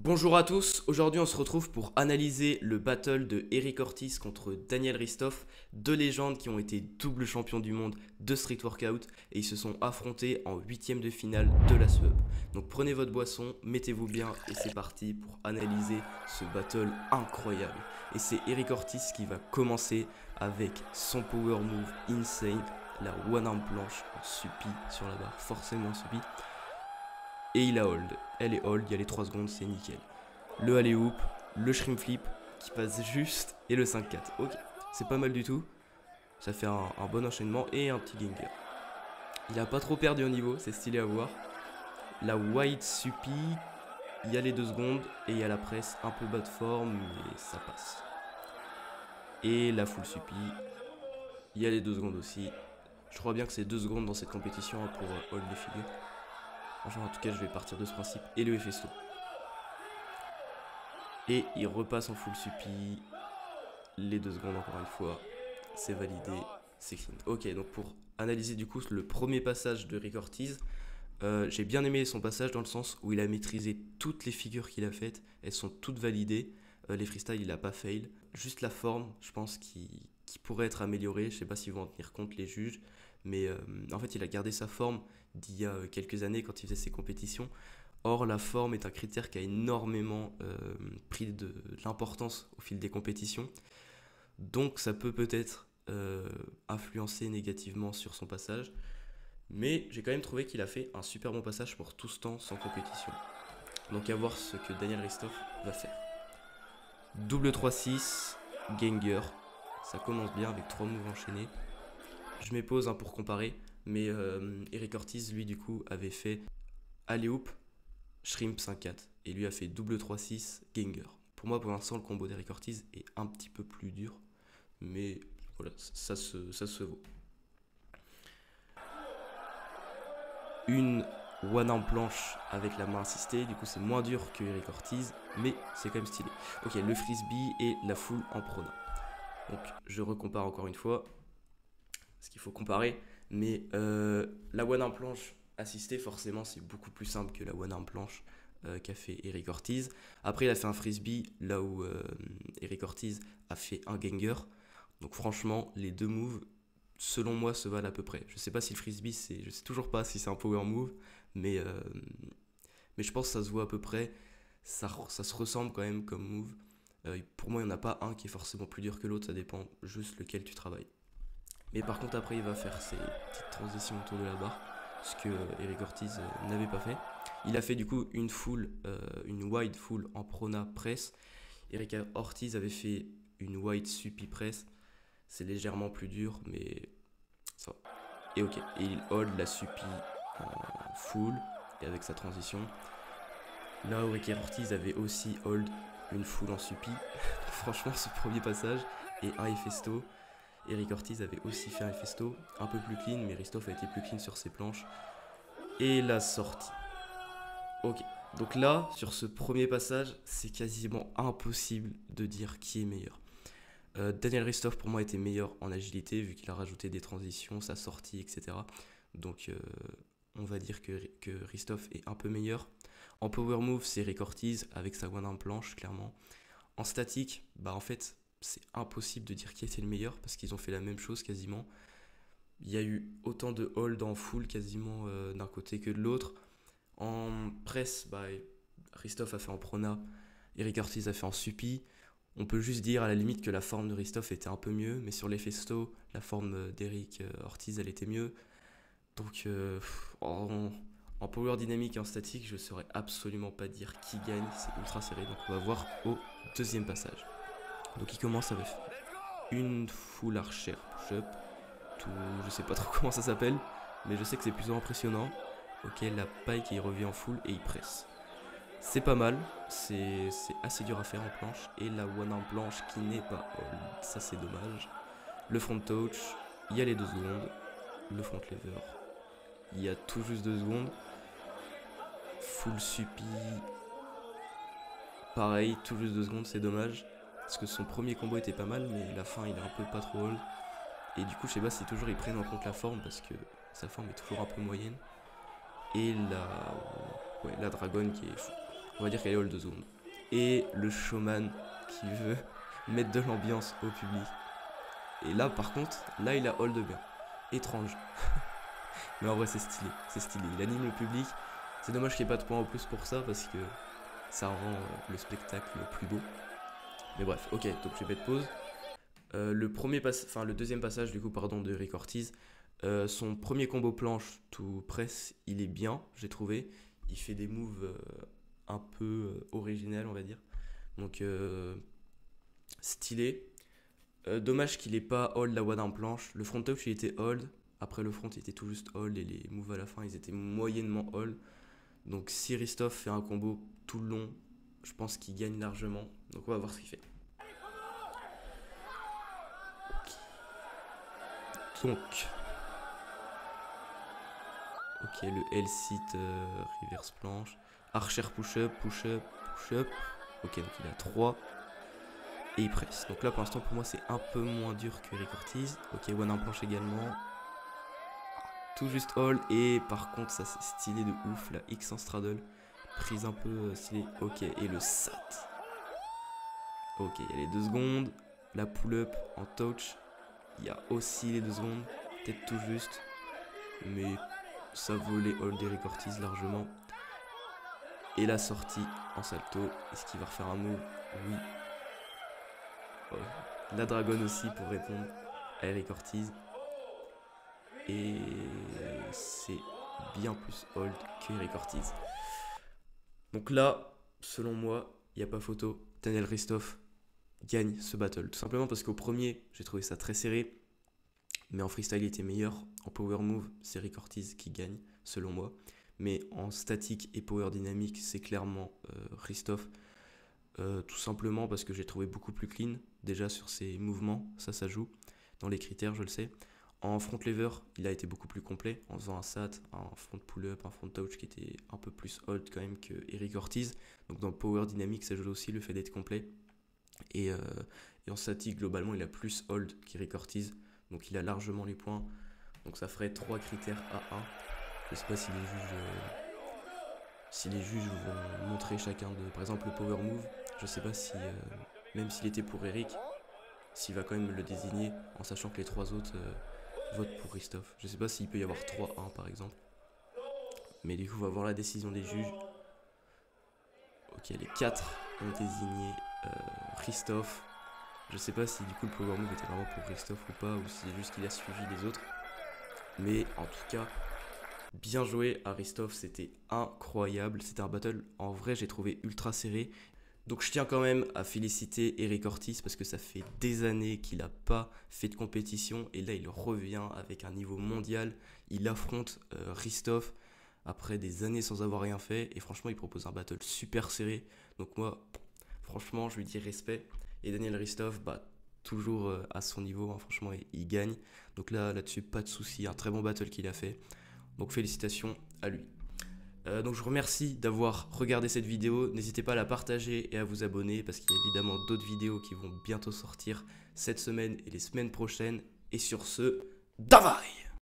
Bonjour à tous, aujourd'hui on se retrouve pour analyser le battle de Eric Ortiz contre Daniel Ristoff, deux légendes qui ont été double champions du monde de Street Workout et ils se sont affrontés en huitième de finale de la SWEB. Donc prenez votre boisson, mettez-vous bien et c'est parti pour analyser ce battle incroyable. Et c'est Eric Ortiz qui va commencer avec son power move insane, la one arm planche en suppi sur la barre, forcément suppi. Et il a hold, elle est hold, il y a les 3 secondes, c'est nickel. Le alley-oop, le shrimp flip qui passe juste et le 5-4. Ok, c'est pas mal du tout. Ça fait un bon enchaînement et un petit ganger. Il a pas trop perdu au niveau, c'est stylé à voir. La white suppi, il y a les 2 secondes et il y a la presse un peu bas de forme, mais ça passe. Et la full suppi, il y a les 2 secondes aussi. Je crois bien que c'est 2 secondes dans cette compétition pour hold les figures. Enfin, en tout cas, je vais partir de ce principe. Et le Hefesto. Et il repasse en full suppi. Les 2 secondes, encore une fois. C'est validé. C'est clean. Ok, donc pour analyser du coup le premier passage de Rick Ortiz, j'ai bien aimé son passage dans le sens où il a maîtrisé toutes les figures qu'il a faites. Elles sont toutes validées. Les freestyles, il n'a pas fail. Juste la forme, je pense, qui pourrait être améliorée. Je sais pas s'ils vont en tenir compte, les juges. Mais en fait, il a gardé sa forme d'il y a quelques années quand il faisait ses compétitions. Or, la forme est un critère qui a énormément pris de l'importance au fil des compétitions. Donc, ça peut peut-être influencer négativement sur son passage. Mais j'ai quand même trouvé qu'il a fait un super bon passage pour tout ce temps sans compétition. Donc, à voir ce que Daniel Ristoff va faire. Double 3-6, Ganger. Ça commence bien avec 3 moves enchaînés. Je mets pause pour comparer, mais Eric Ortiz, lui, du coup, avait fait alley-oop, shrimp 5-4, et lui a fait double 3-6, ganger. Pour moi, pour l'instant, le combo d'Eric Ortiz est un petit peu plus dur, mais voilà, ça se vaut. Une one arm planche avec la main assistée, du coup c'est moins dur que Eric Ortiz, mais c'est quand même stylé. Ok, le frisbee et la full en prona. Donc je recompare encore une fois, ce qu'il faut comparer, mais la one arm planche assistée, forcément, c'est beaucoup plus simple que la one arm planche qu'a fait Eric Ortiz. Après, il a fait un frisbee là où Eric Ortiz a fait un ganger. Donc franchement, les deux moves, selon moi, se valent à peu près. Je sais pas si le frisbee, je sais toujours pas si c'est un power move, mais, euh, mais je pense que ça se voit à peu près. Ça se ressemble quand même comme move. Pour moi, il n'y en a pas un qui est forcément plus dur que l'autre, ça dépend juste lequel tu travailles. Mais par contre, après, il va faire ses petites transitions autour de la barre, ce que Eric Ortiz n'avait pas fait. Il a fait du coup une wide full en prona press. Eric Ortiz avait fait une wide suppi press. C'est légèrement plus dur, mais ça va. Et ok, et il hold la suppi en full, et avec sa transition. Là où Eric Ortiz avait aussi hold une full en suppi. Franchement, ce premier passage et un Hefesto. Eric Ortiz avait aussi fait un Hefesto, un peu plus clean, mais Ristoff a été plus clean sur ses planches. Et la sortie. Ok, donc là, sur ce premier passage, c'est quasiment impossible de dire qui est meilleur. Daniel Ristoff, pour moi, était meilleur en agilité, vu qu'il a rajouté des transitions, sa sortie, etc. Donc, on va dire que Ristoff est un peu meilleur. En power move, c'est Eric Ortiz, avec sa one arm planche, clairement. En statique, bah en fait, c'est impossible de dire qui était le meilleur parce qu'ils ont fait la même chose quasiment. Il y a eu autant de hold en full quasiment d'un côté que de l'autre. En presse, bah, Ristoff a fait en prona, Eric Ortiz a fait en suppi. On peut juste dire à la limite que la forme de Ristoff était un peu mieux, mais sur les festos, la forme d'Eric Ortiz elle était mieux. Donc en power dynamique et en statique, je ne saurais absolument pas dire qui gagne, c'est ultra serré. Donc on va voir au deuxième passage. Donc il commence avec une full archer push-up. Je sais pas trop comment ça s'appelle, mais je sais que c'est plutôt impressionnant. Ok, la paille qui revient en full et il presse. C'est pas mal, c'est assez dur à faire en planche. Et la one en planche qui n'est pas hold, ça c'est dommage. Le front touch, il y a les 2 secondes. Le front lever, il y a tout juste 2 secondes. Full suppi, pareil, tout juste 2 secondes, c'est dommage. Parce que son premier combo était pas mal, mais la fin il est un peu pas trop hold. Et du coup, je sais pas si toujours ils prennent en compte la forme parce que sa forme est toujours un peu moyenne. Et la dragonne qui est On va dire qu'elle est hold 2 secondes. Et le showman qui veut mettre de l'ambiance au public. Et là par contre, là il a hold bien. Étrange. Mais en vrai c'est stylé, c'est stylé. Il anime le public. C'est dommage qu'il n'y ait pas de points en plus pour ça parce que ça rend le spectacle plus beau. Mais bref, ok, donc je vais mettre pause. Le deuxième passage du coup pardon de Eric Ortiz, son premier combo planche tout press, il est bien, j'ai trouvé. Il fait des moves un peu originels on va dire. Donc stylé. Dommage qu'il ait pas hold la one en planche. Le front touch il était hold. Après le front il était tout juste hold et les moves à la fin ils étaient moyennement hold. Donc si Ristoff fait un combo tout le long, je pense qu'il gagne largement. Donc on va voir ce qu'il fait. Donc, ok, le L-sit reverse planche. Archer push-up, push-up, push-up. Ok, donc il a 3. Et il presse. Donc là, pour l'instant, pour moi, c'est un peu moins dur que Eric Ortiz. Ok, one en planche également. Tout juste all. Et par contre, ça c'est stylé de ouf. La X en straddle. Prise un peu stylée. Ok, et le SAT. Ok, il y a les 2 secondes. La pull-up en touch. Il y a aussi les 2 secondes. Peut-être tout juste. Mais ça vaut les hold d'Eric Ortiz largement. Et la sortie en salto. Est-ce qu'il va refaire un move? Oui. Ouais. La dragonne aussi pour répondre à Eric Ortiz. Et c'est bien plus hold que Eric Ortiz. Donc là, selon moi, il n'y a pas photo. Daniel Ristoff gagne ce battle. Tout simplement parce qu'au premier, j'ai trouvé ça très serré. Mais en freestyle, il était meilleur. En power move, c'est Eric Ortiz qui gagne, selon moi. Mais en statique et power dynamique, c'est clairement Ristoff. Tout simplement parce que j'ai trouvé beaucoup plus clean. Déjà sur ses mouvements, ça joue. Dans les critères, je le sais. En front lever, il a été beaucoup plus complet. En faisant un SAT, un front pull-up, un front touch qui était un peu plus hold quand même que Eric Ortiz. Donc dans le power dynamique, ça joue aussi le fait d'être complet. Et en statique, globalement, il a plus hold qu'Eric Ortiz. Donc il a largement les points. Donc ça ferait 3 critères à 1. Je sais pas si les juges vont montrer chacun de... Par exemple le power move. Je sais pas si, même s'il était pour Eric, s'il va quand même le désigner en sachant que les 3 autres votent pour Ristoff. Je sais pas s'il peut y avoir 3-1 par exemple. Mais du coup on va voir la décision des juges. Ok, les 4 ont désigné Ristoff. Je sais pas si du coup le power move était vraiment pour Ristoff ou pas, ou si c'est juste qu'il a suivi les autres. Mais en tout cas, bien joué à Ristoff, c'était incroyable. C'était un battle, en vrai j'ai trouvé ultra serré. Donc je tiens quand même à féliciter Eric Ortiz parce que ça fait des années qu'il n'a pas fait de compétition. Et là il revient avec un niveau mondial. Il affronte Ristoff après des années sans avoir rien fait. Et franchement il propose un battle super serré. Donc moi, franchement je lui dis respect. Et Daniel Ristoff, toujours à son niveau, hein, franchement, il gagne. Donc là-dessus, pas de souci, un très bon battle qu'il a fait. Donc félicitations à lui. Donc je vous remercie d'avoir regardé cette vidéo. N'hésitez pas à la partager et à vous abonner parce qu'il y a évidemment d'autres vidéos qui vont bientôt sortir cette semaine et les semaines prochaines. Et sur ce, Davai!